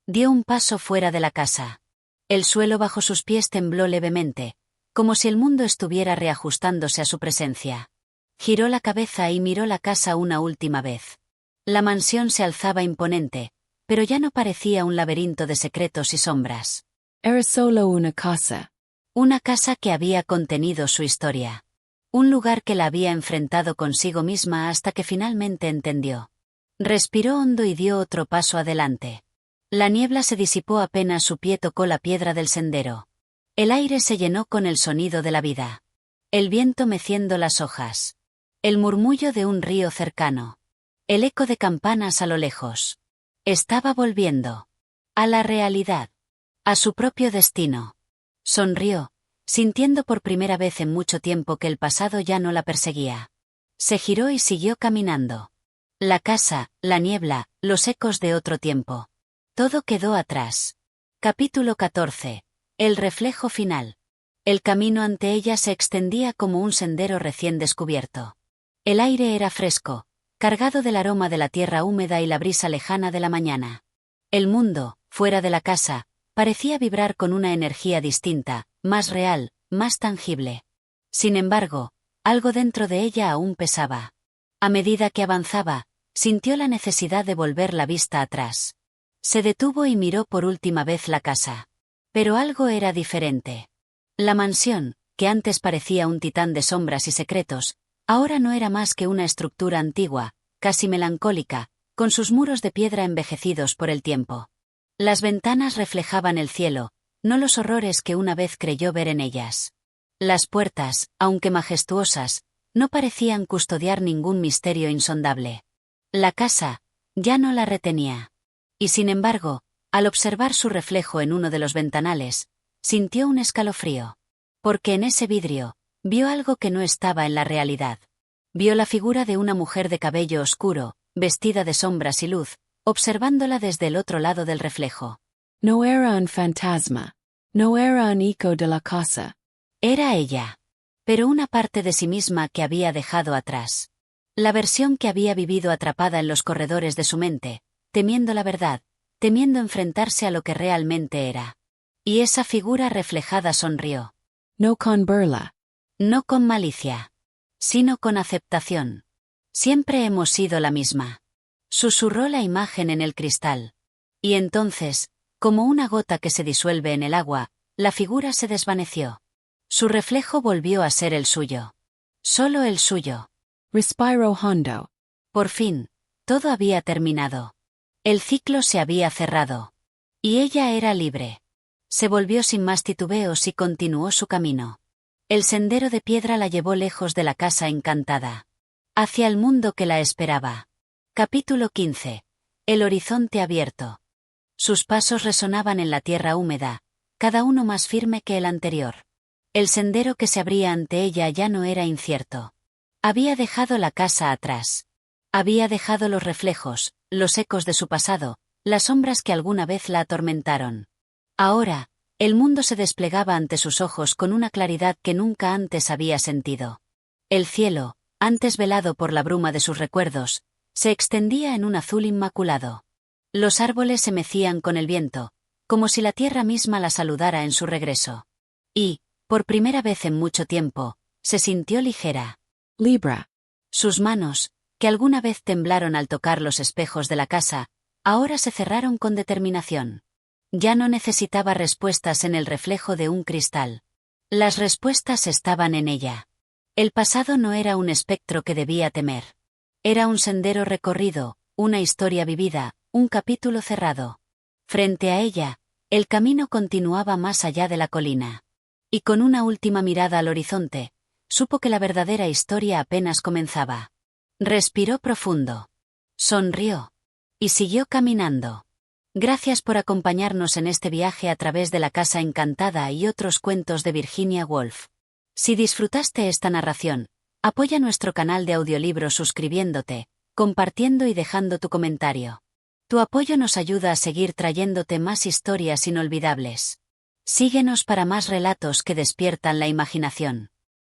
Dio un paso fuera de la casa. El suelo bajo sus pies tembló levemente, como si el mundo estuviera reajustándose a su presencia. Giró la cabeza y miró la casa una última vez. La mansión se alzaba imponente, pero ya no parecía un laberinto de secretos y sombras. Era solo una casa. Una casa que había contenido su historia. Un lugar que la había enfrentado consigo misma hasta que finalmente entendió. Respiró hondo y dio otro paso adelante. La niebla se disipó apenas su pie tocó la piedra del sendero. El aire se llenó con el sonido de la vida. El viento meciendo las hojas. El murmullo de un río cercano. El eco de campanas a lo lejos. Estaba volviendo. A la realidad. A su propio destino. Sonrió, sintiendo por primera vez en mucho tiempo que el pasado ya no la perseguía. Se giró y siguió caminando. La casa, la niebla, los ecos de otro tiempo. Todo quedó atrás. Capítulo 14. El reflejo final. El camino ante ella se extendía como un sendero recién descubierto. El aire era fresco, cargado del aroma de la tierra húmeda y la brisa lejana de la mañana. El mundo, fuera de la casa, parecía vibrar con una energía distinta, más real, más tangible. Sin embargo, algo dentro de ella aún pesaba. A medida que avanzaba, sintió la necesidad de volver la vista atrás. Se detuvo y miró por última vez la casa. Pero algo era diferente. La mansión, que antes parecía un titán de sombras y secretos, ahora no era más que una estructura antigua, casi melancólica, con sus muros de piedra envejecidos por el tiempo. Las ventanas reflejaban el cielo, no los horrores que una vez creyó ver en ellas. Las puertas, aunque majestuosas, no parecían custodiar ningún misterio insondable. La casa, ya no la retenía. Y sin embargo, al observar su reflejo en uno de los ventanales, sintió un escalofrío. Porque en ese vidrio, vio algo que no estaba en la realidad. Vio la figura de una mujer de cabello oscuro, vestida de sombras y luz, observándola desde el otro lado del reflejo. No era un fantasma. No era un eco de la casa. Era ella. Pero una parte de sí misma que había dejado atrás. La versión que había vivido atrapada en los corredores de su mente, temiendo la verdad, temiendo enfrentarse a lo que realmente era. Y esa figura reflejada sonrió. No con burla. No con malicia. Sino con aceptación. Siempre hemos sido la misma. Susurró la imagen en el cristal. Y entonces, como una gota que se disuelve en el agua, la figura se desvaneció. Su reflejo volvió a ser el suyo. Solo el suyo. Respiro hondo. Por fin, todo había terminado. El ciclo se había cerrado. Y ella era libre. Se volvió sin más titubeos y continuó su camino. El sendero de piedra la llevó lejos de la casa encantada. Hacia el mundo que la esperaba. Capítulo 15. El horizonte abierto. Sus pasos resonaban en la tierra húmeda, cada uno más firme que el anterior. El sendero que se abría ante ella ya no era incierto. Había dejado la casa atrás. Había dejado los reflejos, los ecos de su pasado, las sombras que alguna vez la atormentaron. Ahora, el mundo se desplegaba ante sus ojos con una claridad que nunca antes había sentido. El cielo, antes velado por la bruma de sus recuerdos, se extendía en un azul inmaculado. Los árboles se mecían con el viento, como si la tierra misma la saludara en su regreso. Y, por primera vez en mucho tiempo, se sintió ligera. Libra. Sus manos, que alguna vez temblaron al tocar los espejos de la casa, ahora se cerraron con determinación. Ya no necesitaba respuestas en el reflejo de un cristal. Las respuestas estaban en ella. El pasado no era un espectro que debía temer. Era un sendero recorrido, una historia vivida, un capítulo cerrado. Frente a ella, el camino continuaba más allá de la colina. Y con una última mirada al horizonte, supo que la verdadera historia apenas comenzaba. Respiró profundo. Sonrió. Y siguió caminando. Gracias por acompañarnos en este viaje a través de La Casa Encantada y otros cuentos de Virginia Woolf. Si disfrutaste esta narración, apoya nuestro canal de audiolibros suscribiéndote, compartiendo y dejando tu comentario. Tu apoyo nos ayuda a seguir trayéndote más historias inolvidables. Síguenos para más relatos que despiertan la imaginación.